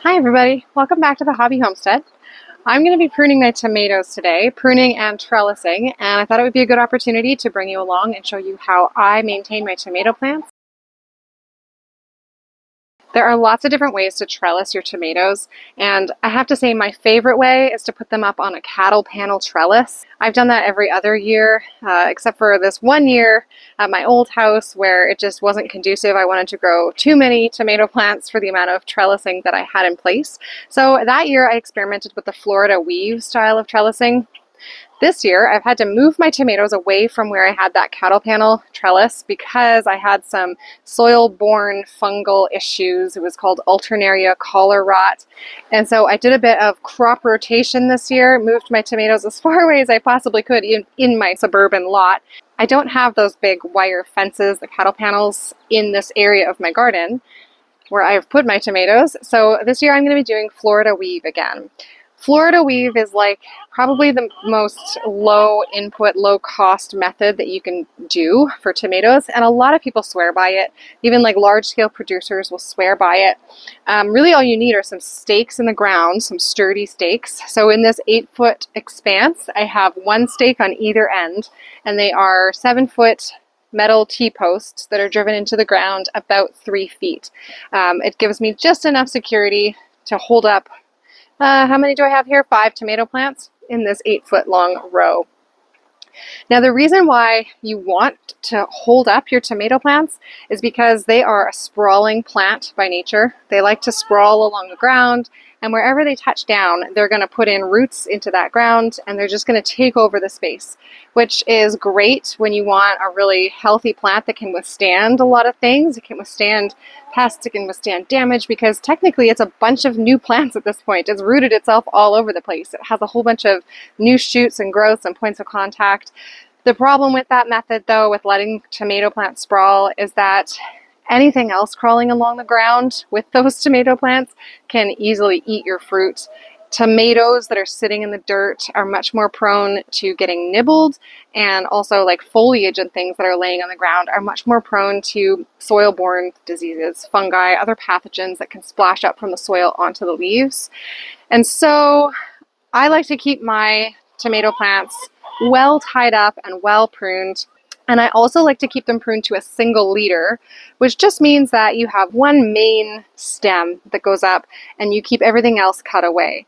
Hi everybody, welcome back to the Hobby Homestead. I'm going to be pruning my tomatoes today, pruning and trellising, and I thought it would be a good opportunity to bring you along and show you how I maintain my tomato plants. There are lots of different ways to trellis your tomatoes, and I have to say my favorite way is to put them up on a cattle panel trellis. I've done that every other year, except for this one year at my old house where it just wasn't conducive. I wanted to grow too many tomato plants for the amount of trellising that I had in place. So that year I experimented with the Florida weave style of trellising. This year, I've had to move my tomatoes away from where I had that cattle panel trellis because I had some soil-borne fungal issues. It was called alternaria collar rot. And so I did a bit of crop rotation this year, moved my tomatoes as far away as I possibly could in my suburban lot. I don't have those big wire fences, the cattle panels, in this area of my garden where I've put my tomatoes. So this year I'm going to be doing Florida weave again. Florida weave is like probably the most low input, low cost method that you can do for tomatoes, and a lot of people swear by it. Even like large scale producers will swear by it. Really all you need are some stakes in the ground, some sturdy stakes. So in this 8-foot expanse, I have one stake on either end, and they are 7-foot metal T-posts that are driven into the ground about 3 feet. It gives me just enough security to hold up how many do I have here? 5 tomato plants in this 8-foot long row. Now the reason why you want to hold up your tomato plants is because they are a sprawling plant by nature. They like to sprawl along the ground, and wherever they touch down, they're going to put in roots into that ground, and they're just going to take over the space, which is great when you want a really healthy plant that can withstand a lot of things. It can withstand pests, it can withstand damage, because technically it's a bunch of new plants at this point. It's rooted itself all over the place. It has a whole bunch of new shoots and growths and points of contact. The problem with that method, though, with letting tomato plants sprawl, is that anything else crawling along the ground with those tomato plants can easily eat your fruit. Tomatoes that are sitting in the dirt are much more prone to getting nibbled, and also like foliage and things that are laying on the ground are much more prone to soil-borne diseases, fungi, other pathogens that can splash up from the soil onto the leaves. And so I like to keep my tomato plants well tied up and well pruned. And I also like to keep them pruned to a single leader, which just means that you have one main stem that goes up and you keep everything else cut away.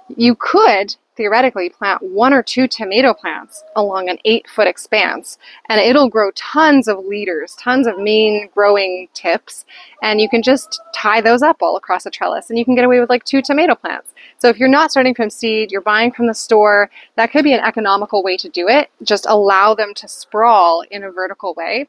You could theoretically plant 1 or 2 tomato plants along an 8-foot expanse, and it'll grow tons of leaders, tons of main growing tips, and you can just tie those up all across a trellis, and you can get away with like 2 tomato plants. So if you're not starting from seed, you're buying from the store, that could be an economical way to do it. Just allow them to sprawl in a vertical way.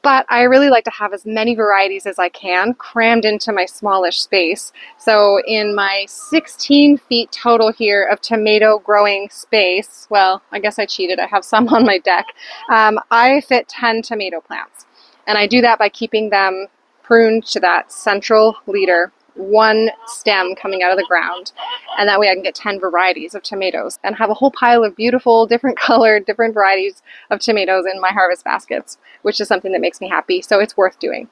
But I really like to have as many varieties as I can crammed into my smallish space. So in my 16 feet total here of tomato growing space, well, I guess I cheated, I have some on my deck, I fit 10 tomato plants. And I do that by keeping them pruned to that central leader, one stem coming out of the ground, and that way I can get 10 varieties of tomatoes and have a whole pile of beautiful, different colored, different varieties of tomatoes in my harvest baskets, which is something that makes me happy, so it's worth doing.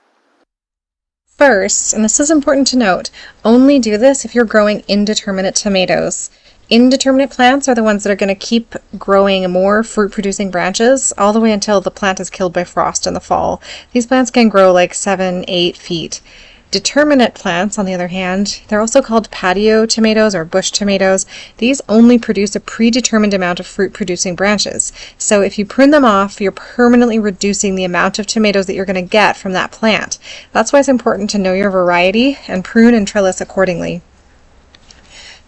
First, and this is important to note, only do this if you're growing indeterminate tomatoes. Indeterminate plants are the ones that are going to keep growing more fruit-producing branches all the way until the plant is killed by frost in the fall. These plants can grow like 7-8 feet. Determinate plants, on the other hand, they're also called patio tomatoes or bush tomatoes. These only produce a predetermined amount of fruit-producing branches. So if you prune them off, you're permanently reducing the amount of tomatoes that you're going to get from that plant. That's why it's important to know your variety and prune and trellis accordingly.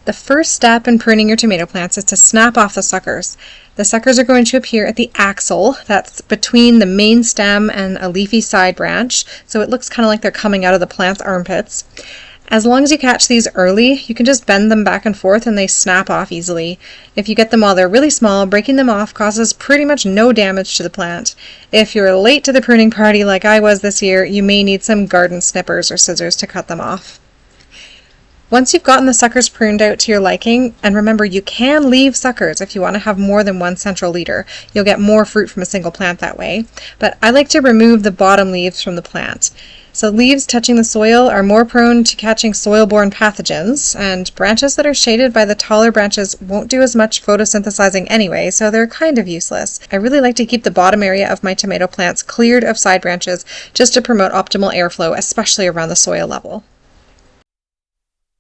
The first step in pruning your tomato plants is to snap off the suckers. The suckers are going to appear at the axil, that's between the main stem and a leafy side branch, so it looks kind of like they're coming out of the plant's armpits. As long as you catch these early, you can just bend them back and forth and they snap off easily. If you get them while they're really small, breaking them off causes pretty much no damage to the plant. If you're late to the pruning party like I was this year, you may need some garden snippers or scissors to cut them off. Once you've gotten the suckers pruned out to your liking, and remember you can leave suckers if you want to have more than one central leader. You'll get more fruit from a single plant that way. But I like to remove the bottom leaves from the plant. So leaves touching the soil are more prone to catching soil-borne pathogens, and branches that are shaded by the taller branches won't do as much photosynthesizing anyway, so they're kind of useless. I really like to keep the bottom area of my tomato plants cleared of side branches just to promote optimal airflow, especially around the soil level.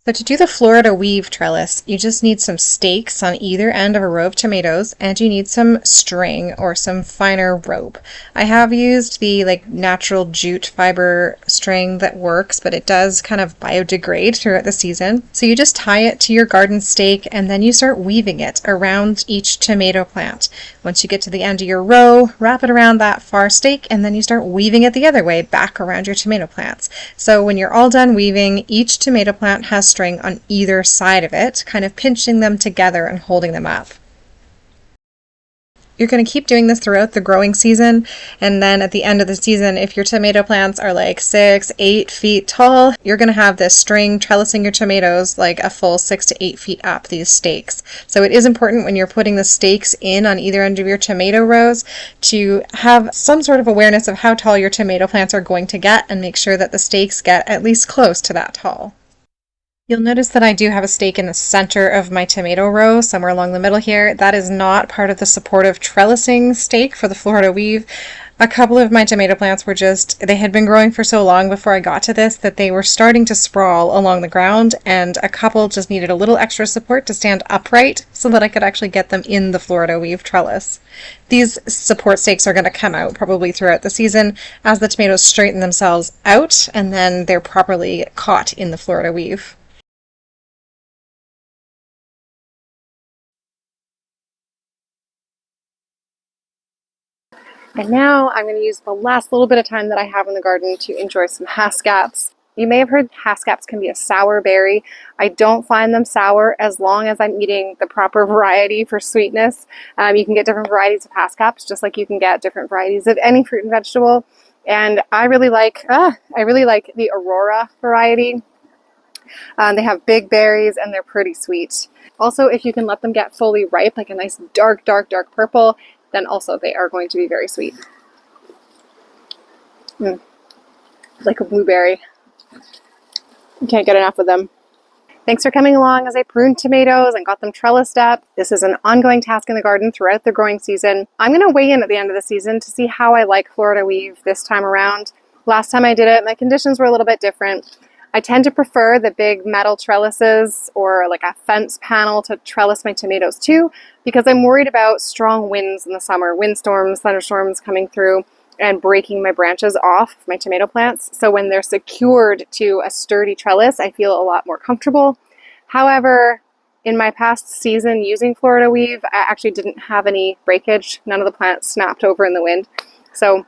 So to do the Florida weave trellis, you just need some stakes on either end of a row of tomatoes, and you need some string or some finer rope. I have used the natural jute fiber string that works, but it does kind of biodegrade throughout the season. So you just tie it to your garden stake and then you start weaving it around each tomato plant. Once you get to the end of your row, wrap it around that far stake and then you start weaving it the other way back around your tomato plants. So when you're all done weaving, each tomato plant has string on either side of it, kind of pinching them together and holding them up. You're going to keep doing this throughout the growing season, and then at the end of the season, if your tomato plants are 6-8 feet tall, you're going to have this string trellising your tomatoes a full 6 to 8 feet up these stakes. So it is important when you're putting the stakes in on either end of your tomato rows to have some sort of awareness of how tall your tomato plants are going to get and make sure that the stakes get at least close to that tall. You'll notice that I do have a stake in the center of my tomato row, somewhere along the middle here. That is not part of the supportive trellising stake for the Florida weave. A couple of my tomato plants were they had been growing for so long before I got to this that they were starting to sprawl along the ground, and a couple just needed a little extra support to stand upright so that I could actually get them in the Florida weave trellis. These support stakes are going to come out probably throughout the season as the tomatoes straighten themselves out, and then they're properly caught in the Florida weave. And now I'm going to use the last little bit of time that I have in the garden to enjoy some haskaps. You may have heard haskaps can be a sour berry. I don't find them sour as long as I'm eating the proper variety for sweetness. You can get different varieties of haskaps, just like you can get different varieties of any fruit and vegetable. And I really like the Aurora variety. They have big berries and they're pretty sweet. Also, if you can let them get fully ripe, like a nice dark purple, then also they are going to be very sweet. Like a blueberry. You can't get enough of them. Thanks for coming along as I pruned tomatoes and got them trellised up. This is an ongoing task in the garden throughout the growing season. I'm going to weigh in at the end of the season to see how I like Florida weave this time around. Last time I did it, my conditions were a little bit different. I tend to prefer the big metal trellises or a fence panel to trellis my tomatoes to, because I'm worried about strong winds in the summer, windstorms, thunderstorms coming through and breaking my branches off my tomato plants. So when they're secured to a sturdy trellis, I feel a lot more comfortable. However, in my past season using Florida weave, I actually didn't have any breakage. None of the plants snapped over in the wind. So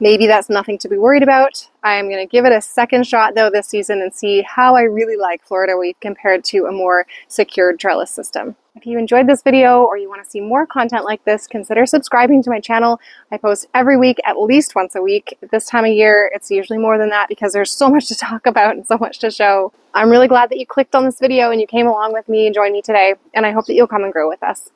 maybe that's nothing to be worried about. I'm going to give it a second shot though this season and see how I really like Florida weave compared to a more secured trellis system. If you enjoyed this video or you want to see more content like this, consider subscribing to my channel. I post every week, at least once a week. At this time of year, it's usually more than that because there's so much to talk about and so much to show. I'm really glad that you clicked on this video and you came along with me and joined me today, and I hope that you'll come and grow with us.